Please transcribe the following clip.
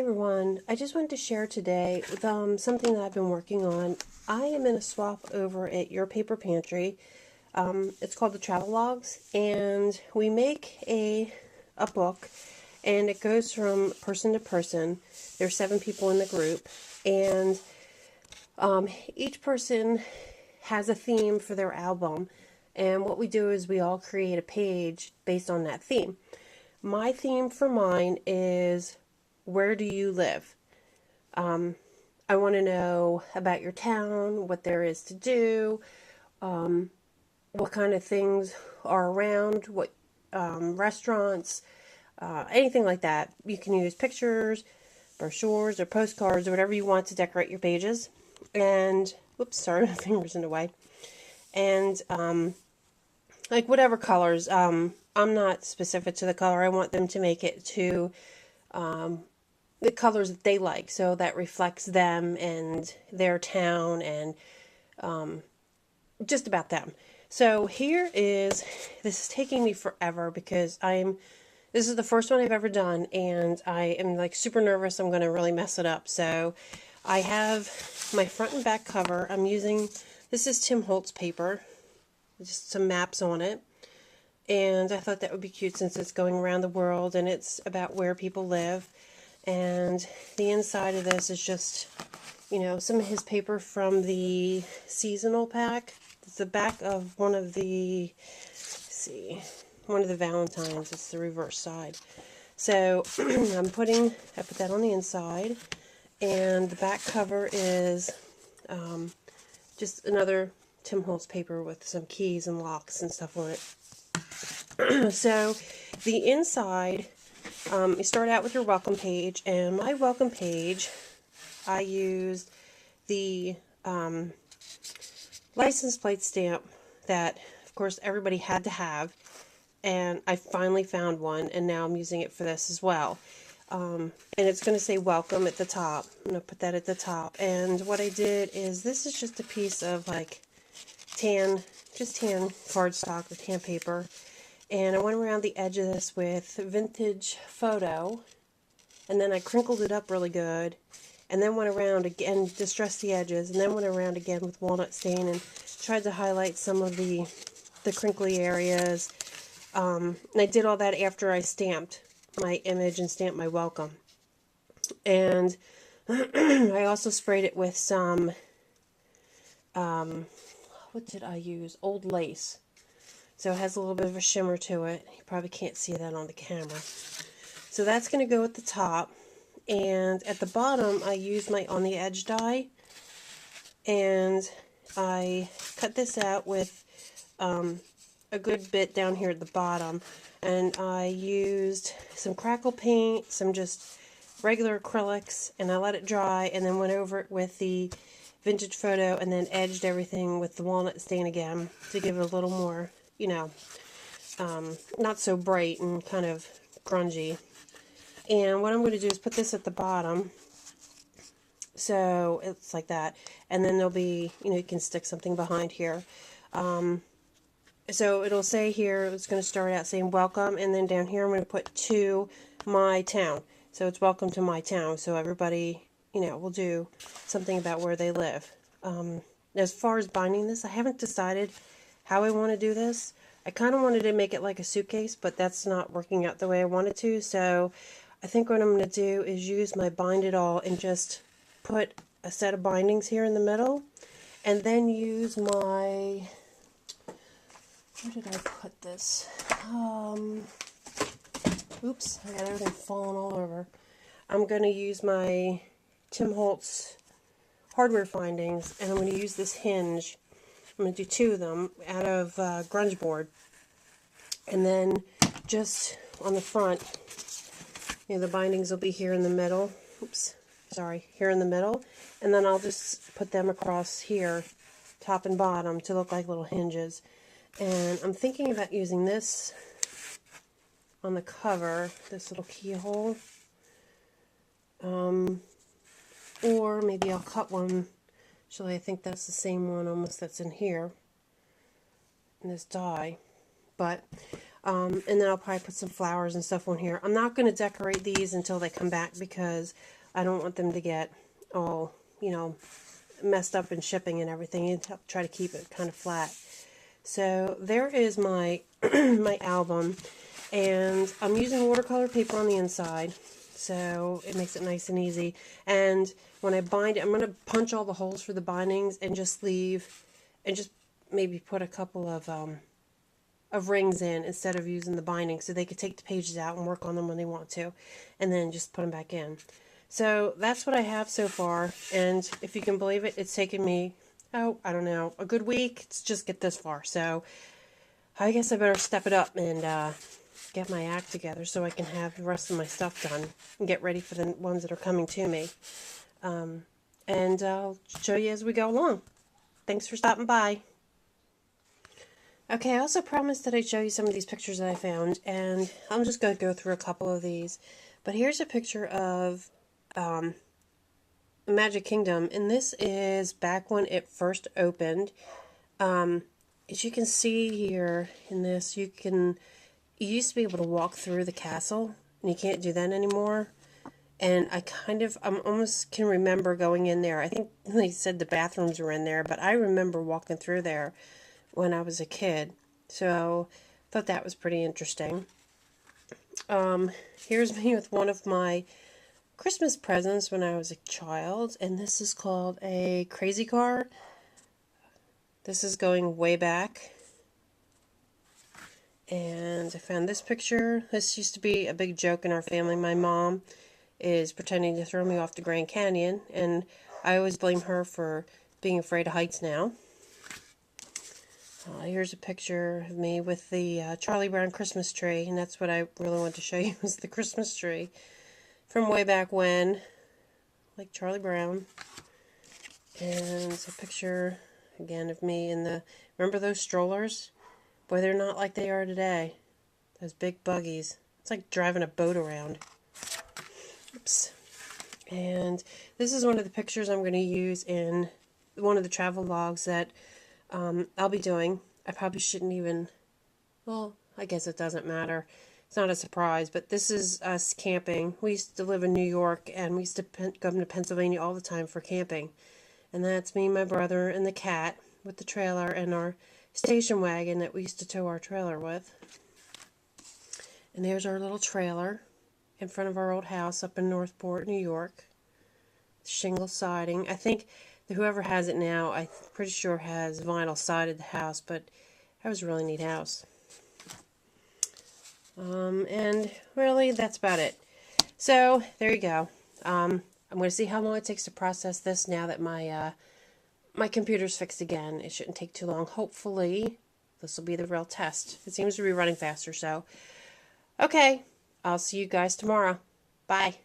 everyone, I just wanted to share today with, something that I've been working on. I am in a swap over at Your Paper Pantry. It's called the Travelogues, and we make a book, and it goes from person to person. There's 7 people in the group, and each person has a theme for their album, and what we do is we all create a page based on that theme. My theme for mine is, where do you live? I want to know about your town, what there is to do, what kind of things are around, what restaurants, anything like that. You can use pictures, brochures, or postcards, or whatever you want to decorate your pages. And, whoops, sorry, my finger's in the way. And, like whatever colors, I'm not specific to the color. I want them to make it to the colors that they like, so that reflects them and their town and just about them. So this is taking me forever because this is the first one I've ever done, and I am like super nervous I'm going to really mess it up. So I have my front and back cover. This is Tim Holtz paper, just some maps on it. And I thought that would be cute since it's going around the world and it's about where people live. And the inside of this is just, some of his paper from the seasonal pack. It's the back of one of the Valentines. It's the reverse side. So I put that on the inside. And the back cover is just another Tim Holtz paper with some keys and locks and stuff on it. So the inside, you start out with your welcome page, and my welcome page, I used the license plate stamp that, of course, everybody had to have, and I finally found one, and now I'm using it for this as well. And it's going to say welcome at the top. I'm going to put that at the top, and what I did is, this is just a piece of like tan cardstock or tan paper. And I went around the edge of this with vintage photo, and then I crinkled it up really good, and then went around again, distressed the edges, and then went around again with walnut stain and tried to highlight some of the crinkly areas. And I did all that after I stamped my image and stamped my welcome. And I also sprayed it with some, what did I use? Old lace. So it has a little bit of a shimmer to it. You probably can't see that on the camera. So that's going to go at the top. And at the bottom, I used my on the edge die. And I cut this out with a good bit down here at the bottom. And I used some crackle paint, some just regular acrylics, and I let it dry, and then went over it with the vintage photo, and then edged everything with the walnut stain again to give it a little more, not so bright and kind of grungy. And what I'm going to do is put this at the bottom, so it's like that, and then there'll be, you can stick something behind here. So it'll say here, it's going to start out saying welcome, and then down here I'm going to put to my town. So it's welcome to my town, so everybody, will do something about where they live. As far as binding this, I haven't decided how I want to do this. I kind of wanted to make it like a suitcase, but that's not working out the way I wanted to. So I think what I'm going to do is use my Bind It All and just put a set of bindings here in the middle. And then use my, where did I put this? Oops, I got everything falling all over. I'm going to use my Tim Holtz hardware findings, and I'm going to use this hinge. I'm going to do 2 of them out of grunge board, and then just on the front, the bindings will be here in the middle. Oops, sorry, here in the middle, and then I'll just put them across here, top and bottom, to look like little hinges. And I'm thinking about using this on the cover, this little keyhole, or maybe I'll cut one. Actually, I think that's the same one almost that's in here, in this die. But And then I'll probably put some flowers and stuff on here. I'm not going to decorate these until they come back because I don't want them to get all, messed up in shipping and everything. And try to keep it kind of flat. So there is my my album, and I'm using watercolor paper on the inside, so it makes it nice and easy. And when I bind it, I'm going to punch all the holes for the bindings and just maybe put a couple of rings in instead of using the binding, so they could take the pages out and work on them when they want to, and then just put them back in. So that's what I have so far, and if you can believe it, it's taken me, I don't know, a good week to just get this far. So I guess I better step it up and get my act together so I can have the rest of my stuff done and get ready for the ones that are coming to me. And I'll show you as we go along. Thanks for stopping by. Okay, I also promised that I'd show you some of these pictures that I found, and I'm just going to go through a couple of these. But here's a picture of Magic Kingdom, and this is back when it first opened. As you can see here in this, you used to be able to walk through the castle, and you can't do that anymore. And I almost can remember going in there. I think they said the bathrooms were in there, but I remember walking through there when I was a kid. So I thought that was pretty interesting. Here's me with one of my Christmas presents when I was a child, and this is called a crazy car. This is going way back. And I found this picture. This used to be a big joke in our family. My mom is pretending to throw me off the Grand Canyon, and I always blame her for being afraid of heights now. Here's a picture of me with the Charlie Brown Christmas tree, and that's what I really want to show you, is the Christmas tree from way back when, like Charlie Brown. And it's a picture, again, of me in remember those strollers? Boy, they're not like they are today. Those big buggies. It's like driving a boat around. Oops. And this is one of the pictures I'm going to use in one of the travel logs that I'll be doing. I probably shouldn't even, well, I guess it doesn't matter. It's not a surprise, but this is us camping. We used to live in New York, and we used to come to Pennsylvania all the time for camping. And that's me, my brother, and the cat with the trailer and our station wagon that we used to tow our trailer with. And there's our little trailer in front of our old house up in Northport, New York. Shingle siding. I think whoever has it now, I'm pretty sure has vinyl sided the house, but that was a really neat house. And really, that's about it. So, there you go. I'm going to see how long it takes to process this now that my computer's fixed again. It shouldn't take too long. Hopefully, this will be the real test. It seems to be running faster, so. Okay, I'll see you guys tomorrow. Bye.